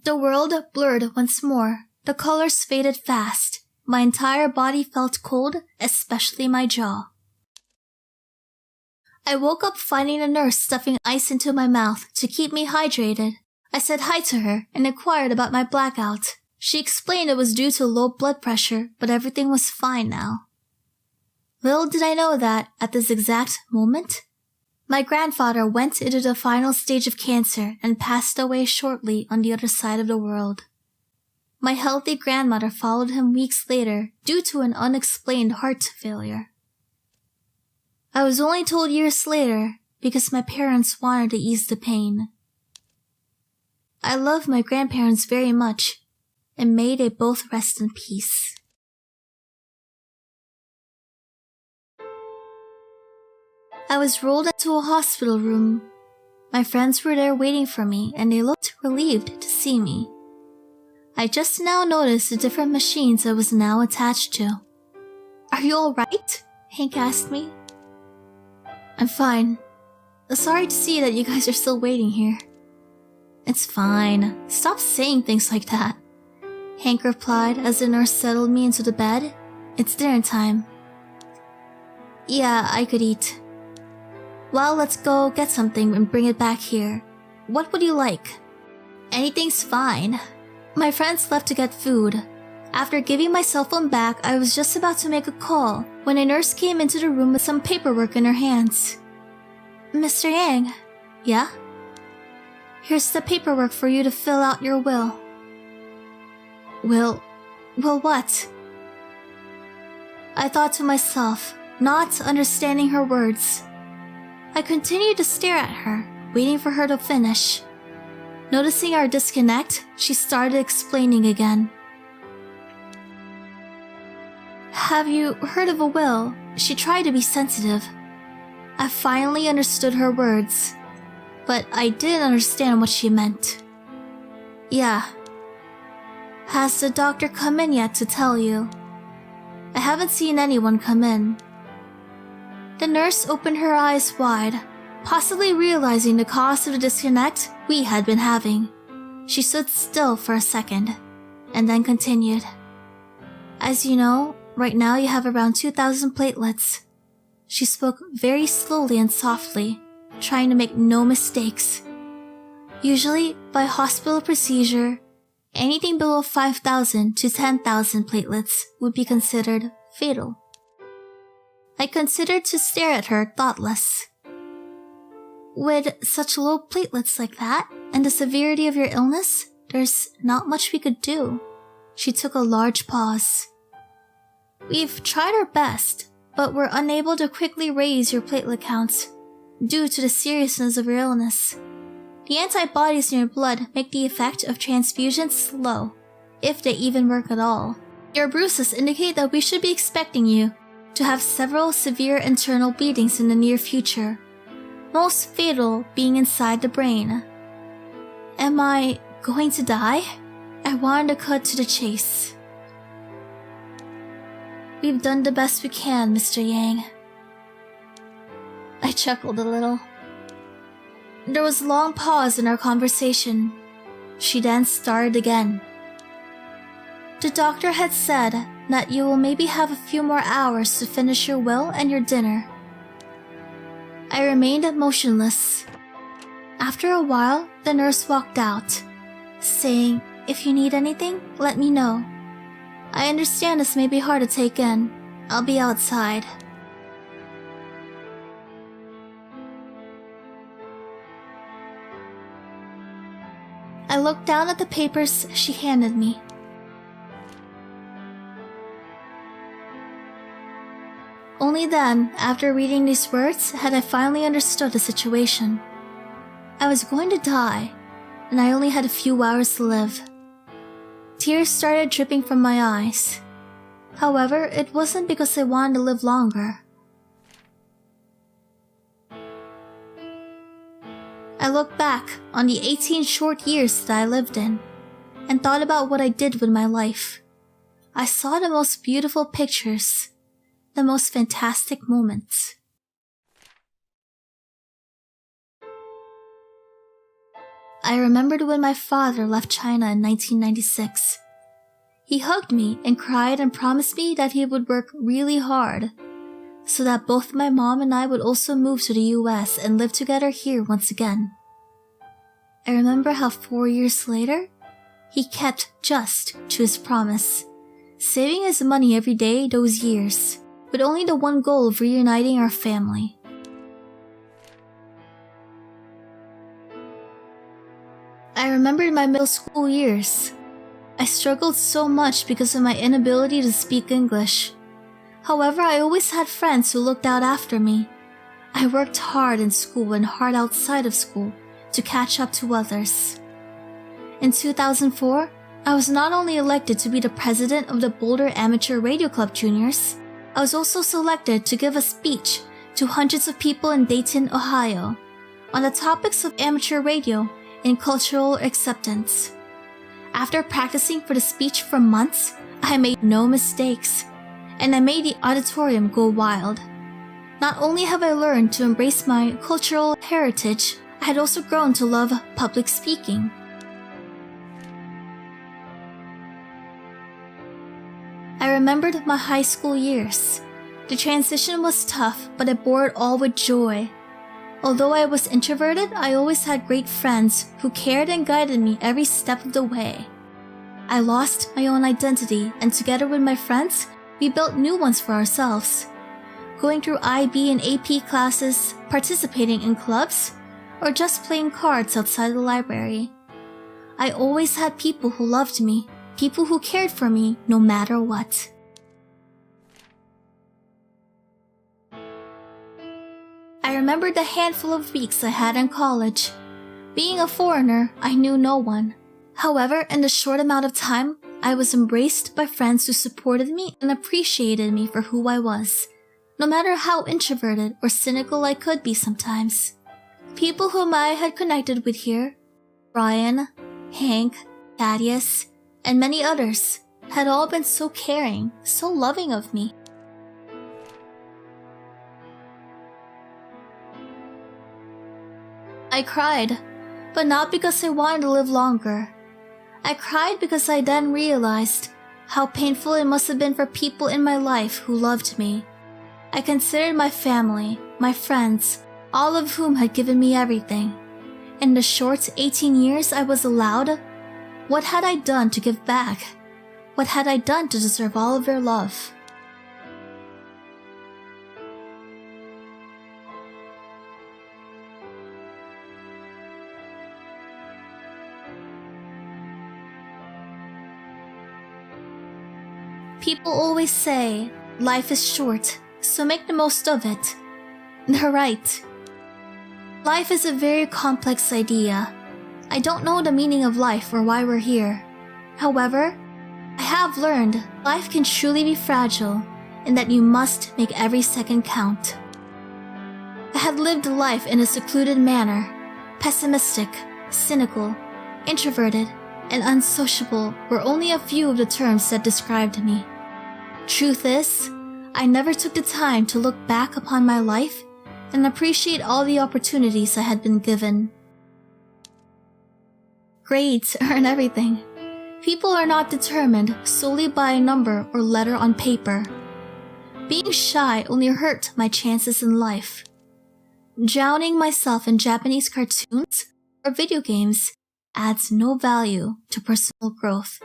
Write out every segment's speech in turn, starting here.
The world blurred once more. The colors faded fast. My entire body felt cold, especially my jaw. I woke up finding a nurse stuffing ice into my mouth to keep me hydrated. I said hi to her and inquired about my blackout. She explained it was due to low blood pressure, but everything was fine now. Little did I know that, at this exact moment, my grandfather went into the final stage of cancer and passed away shortly on the other side of the world. My healthy grandmother followed him weeks later due to an unexplained heart failure. I was only told years later because my parents wanted to ease the pain. I love my grandparents very much, and may they both rest in peace. I was rolled into a hospital room. My friends were there waiting for me, and they looked relieved to see me. I just now noticed the different machines I was now attached to. "Are you alright?" Hank asked me. "I'm fine. Sorry to see that you guys are still waiting here." "It's fine. Stop saying things like that," Hank replied as the nurse settled me into the bed. "It's dinner time." "Yeah, I could eat." "Well, let's go get something and bring it back here. What would you like?" "Anything's fine." My friends left to get food. After giving my cell phone back, I was just about to make a call when a nurse came into the room with some paperwork in her hands. "Mr. Yang?" "Yeah?" "Here's the paperwork for you to fill out your will." Will what?" I thought to myself, not understanding her words. I continued to stare at her, waiting for her to finish. Noticing our disconnect, she started explaining again. "Have you heard of a will?" She tried to be sensitive. I finally understood her words, but I didn't understand what she meant. "Yeah." "Has the doctor come in yet to tell you?" "I haven't seen anyone come in." The nurse opened her eyes wide, possibly realizing the cause of the disconnect we had been having. She stood still for a second, and then continued. "As you know, right now you have around 2,000 platelets." She spoke very slowly and softly, trying to make no mistakes. Usually, by hospital procedure, anything below 5,000 to 10,000 platelets would be considered fatal. I considered to stare at her thoughtless. "With such low platelets like that, and the severity of your illness, there's not much we could do." She took a large pause. "We've tried our best, but we're unable to quickly raise your platelet counts due to the seriousness of your illness. The antibodies in your blood make the effect of transfusions slow, if they even work at all. Your bruises indicate that we should be expecting you to have several severe internal bleedings in the near future, most fatal being inside the brain." Am I going to die? I wanted to cut to the chase. "We've done the best we can, Mr. Yang." I chuckled a little. There was a long pause in our conversation. She then started again. "The doctor had said that you will maybe have a few more hours to finish your will and your dinner." I remained motionless. After a while, the nurse walked out, saying, "If you need anything, let me know. I understand this may be hard to take in. I'll be outside." I looked down at the papers she handed me. Only then, after reading these words, had I finally understood the situation. I was going to die, and I only had a few hours to live. Tears started dripping from my eyes. However, it wasn't because I wanted to live longer. I looked back on the 18 short years that I lived in, and thought about what I did with my life. I saw the most beautiful pictures, the most fantastic moments. I remembered when my father left China in 1996. He hugged me and cried and promised me that he would work really hard so that both my mom and I would also move to the US and live together here once again. I remember how 4 years later, he kept just to his promise, saving his money every day those years, with only the one goal of reuniting our family. I remembered my middle school years. I struggled so much because of my inability to speak English. However, I always had friends who looked out after me. I worked hard in school and hard outside of school to catch up to others. In 2004, I was not only elected to be the president of the Boulder Amateur Radio Club Juniors, I was also selected to give a speech to hundreds of people in Dayton, Ohio, on the topics of amateur radio and cultural acceptance. After practicing for the speech for months, I made no mistakes, and I made the auditorium go wild. Not only have I learned to embrace my cultural heritage, I had also grown to love public speaking. I remembered my high school years. The transition was tough, but I bore it all with joy. Although I was introverted, I always had great friends who cared and guided me every step of the way. I lost my own identity, and together with my friends, we built new ones for ourselves. Going through IB and AP classes, participating in clubs, or just playing cards outside the library. I always had people who loved me, people who cared for me no matter what. I remembered the handful of weeks I had in college. Being a foreigner, I knew no one. However, in the short amount of time, I was embraced by friends who supported me and appreciated me for who I was, no matter how introverted or cynical I could be sometimes. People whom I had connected with here, Brian, Hank, Thaddeus, and many others, had all been so caring, so loving of me. I cried, but not because I wanted to live longer. I cried because I then realized how painful it must have been for people in my life who loved me. I considered my family, my friends, all of whom had given me everything. In the short 18 years I was allowed, what had I done to give back? What had I done to deserve all of their love? People always say, life is short, so make the most of it. They're right. Life is a very complex idea. I don't know the meaning of life or why we're here. However, I have learned life can truly be fragile and that you must make every second count. I had lived life in a secluded manner, pessimistic, cynical, introverted, and unsociable were only a few of the terms that described me. Truth is, I never took the time to look back upon my life and appreciate all the opportunities I had been given. Grades aren't everything. People are not determined solely by a number or letter on paper. Being shy only hurt my chances in life. Drowning myself in Japanese cartoons or video games adds no value to personal growth.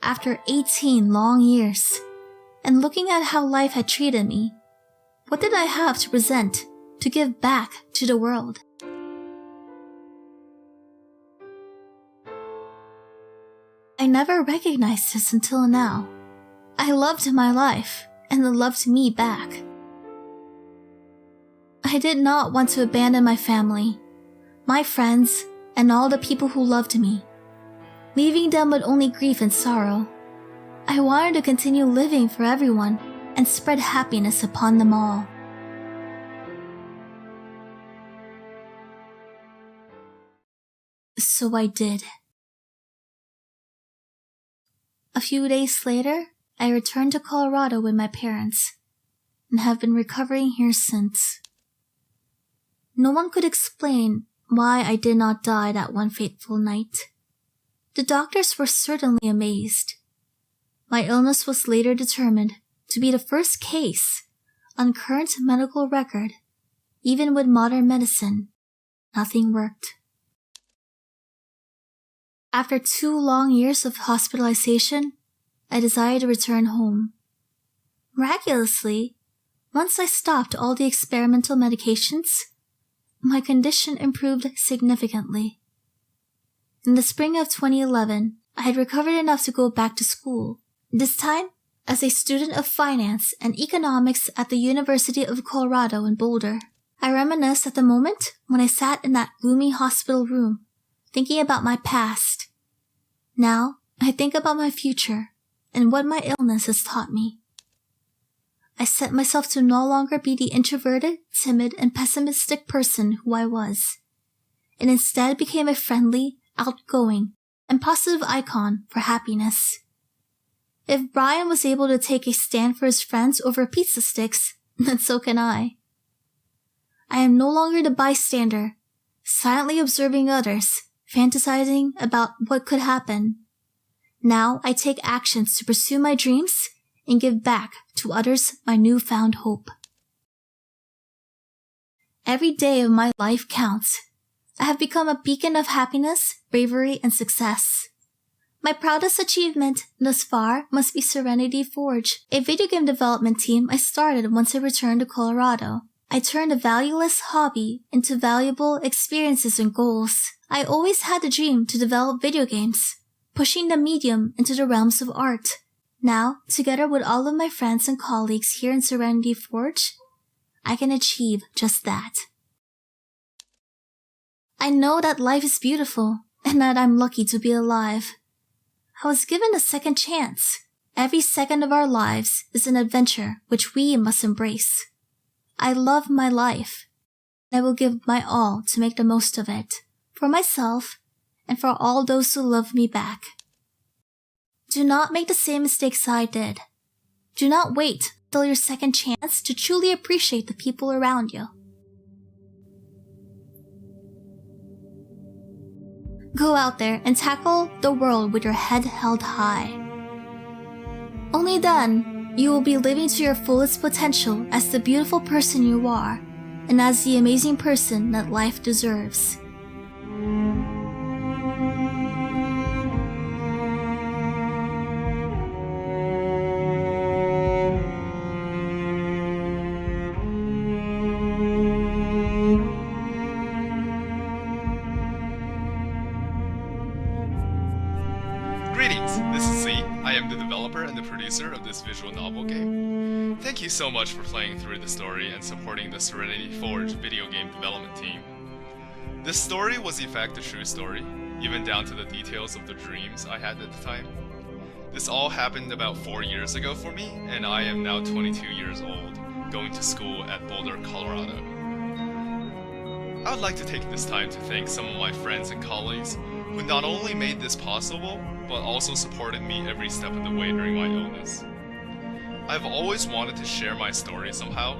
After 18 long years, and looking at how life had treated me, what did I have to present, to give back to the world? I never recognized this until now. I loved my life, and it loved me back. I did not want to abandon my family, my friends, and all the people who loved me, leaving them with only grief and sorrow. I wanted to continue living for everyone and spread happiness upon them all. So I did. A few days later, I returned to Colorado with my parents, and have been recovering here since. No one could explain why I did not die that one fateful night. The doctors were certainly amazed. My illness was later determined to be the first case on current medical record. Even with modern medicine, nothing worked. After 2 long years of hospitalization, I decided to return home. Miraculously, once I stopped all the experimental medications, my condition improved significantly. In the spring of 2011, I had recovered enough to go back to school, this time as a student of finance and economics at the University of Colorado in Boulder. I reminisced at the moment when I sat in that gloomy hospital room, thinking about my past. Now, I think about my future and what my illness has taught me. I set myself to no longer be the introverted, timid, and pessimistic person who I was, and instead became a friendly, outgoing, and positive icon for happiness. If Brian was able to take a stand for his friends over pizza sticks, then so can I. I am no longer the bystander, silently observing others, fantasizing about what could happen. Now I take actions to pursue my dreams and give back to others my newfound hope. Every day of my life counts. I have become a beacon of happiness, bravery, and success. My proudest achievement thus far must be Serenity Forge, a video game development team I started once I returned to Colorado. I turned a valueless hobby into valuable experiences and goals. I always had the dream to develop video games, pushing the medium into the realms of art. Now, together with all of my friends and colleagues here in Serenity Forge, I can achieve just that. I know that life is beautiful and that I'm lucky to be alive. I was given a second chance. Every second of our lives is an adventure which we must embrace. I love my life. I will give my all to make the most of it, for myself and for all those who love me back. Do not make the same mistakes I did. Do not wait until your second chance to truly appreciate the people around you. Go out there and tackle the world with your head held high. Only then, you will be living to your fullest potential as the beautiful person you are, and as the amazing person that life deserves. Greetings, this is Z. I am the developer and the producer of this visual novel game. Thank you so much for playing through the story and supporting the Serenity Forge video game development team. This story was in fact a true story, even down to the details of the dreams I had at the time. This all happened about 4 years ago for me, and I am now 22 years old, going to school at Boulder, Colorado. I would like to take this time to thank some of my friends and colleagues who not only made this possible, but also supported me every step of the way during my illness. I've always wanted to share my story somehow,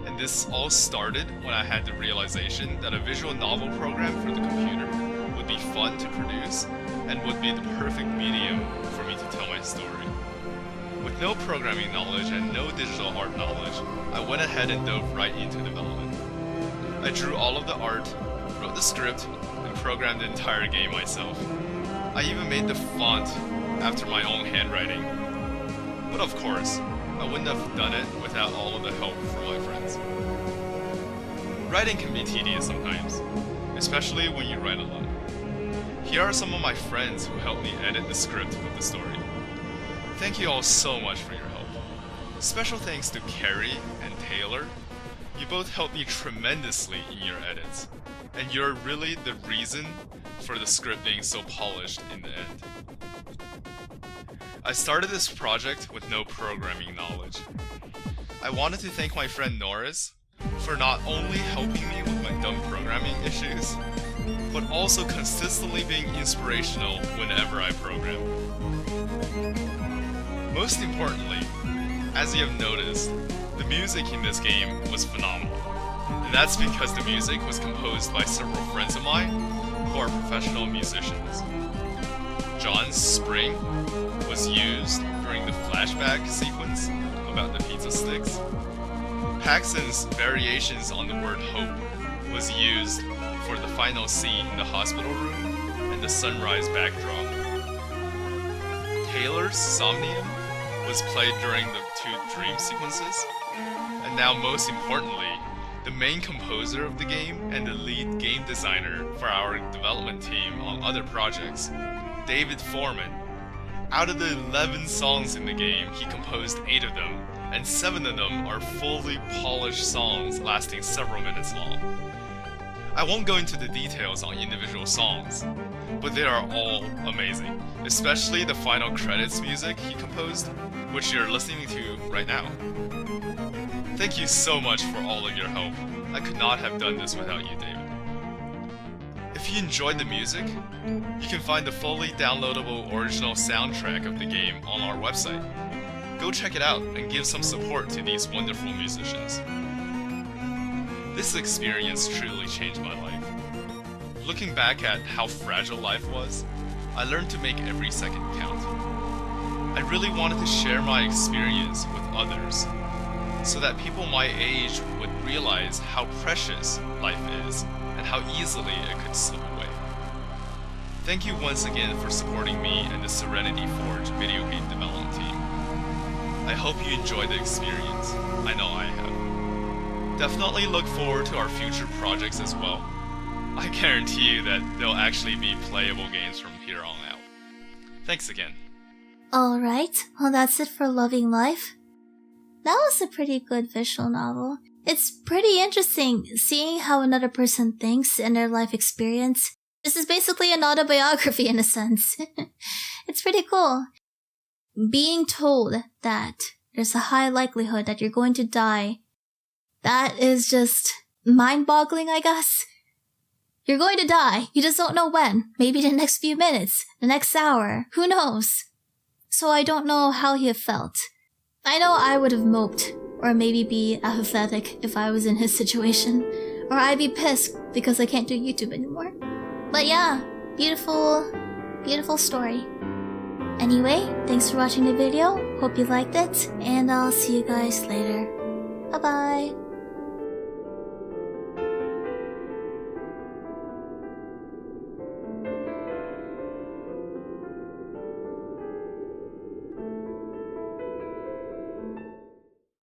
and this all started when I had the realization that a visual novel program for the computer would be fun to produce and would be the perfect medium for me to tell my story. With no programming knowledge and no digital art knowledge, I went ahead and dove right into development. I drew all of the art, wrote the script, and programmed the entire game myself. I even made the font after my own handwriting. But of course, I wouldn't have done it without all of the help from my friends. Writing can be tedious sometimes, especially when you write a lot. Here are some of my friends who helped me edit the script of the story. Thank you all so much for your help. Special thanks to Carrie and Taylor. You both helped me tremendously in your edits, and you're really the reason for the script being so polished in the end. I started this project with no programming knowledge. I wanted to thank my friend Norris for not only helping me with my dumb programming issues, but also consistently being inspirational whenever I program. Most importantly, as you have noticed, the music in this game was phenomenal. And that's because the music was composed by several friends of mine who are professional musicians. John's Spring was used during the flashback sequence about the pizza sticks. Paxton's Variations on the Word Hope was used for the final scene in the hospital room and the sunrise backdrop. Taylor's Somnium was played during the 2 dream sequences. And now, most importantly, the main composer of the game and the lead game designer for our development team on other projects, David Foreman. Out of the 11 songs in the game, he composed 8 of them, and 7 of them are fully polished songs lasting several minutes long. I won't go into the details on individual songs, but they are all amazing, especially the final credits music he composed, which you're listening to right now. Thank you so much for all of your help. I could not have done this without you, David. If you enjoyed the music, you can find the fully downloadable original soundtrack of the game on our website. Go check it out and give some support to these wonderful musicians. This experience truly changed my life. Looking back at how fragile life was, I learned to make every second count. I really wanted to share my experience with others, so that people my age would realize how precious life is and how easily it could slip away. Thank you once again for supporting me and the Serenity Forge video game development team. I hope you enjoyed the experience. I know I have. Definitely look forward to our future projects as well. I guarantee you that they'll actually be playable games from here on out. Thanks again. Alright, well that's it for Loving Life. That was a pretty good visual novel. It's pretty interesting seeing how another person thinks and their life experience. This is basically an autobiography in a sense. It's pretty cool. Being told that there's a high likelihood that you're going to die, that is just mind-boggling, I guess. You're going to die, you just don't know when. Maybe the next few minutes, the next hour, who knows? So I don't know how he felt. I know I would have moped, or maybe be apathetic if I was in his situation, or I'd be pissed because I can't do YouTube anymore. But yeah, beautiful, beautiful story. Anyway, thanks for watching the video, hope you liked it, and I'll see you guys later. Bye bye!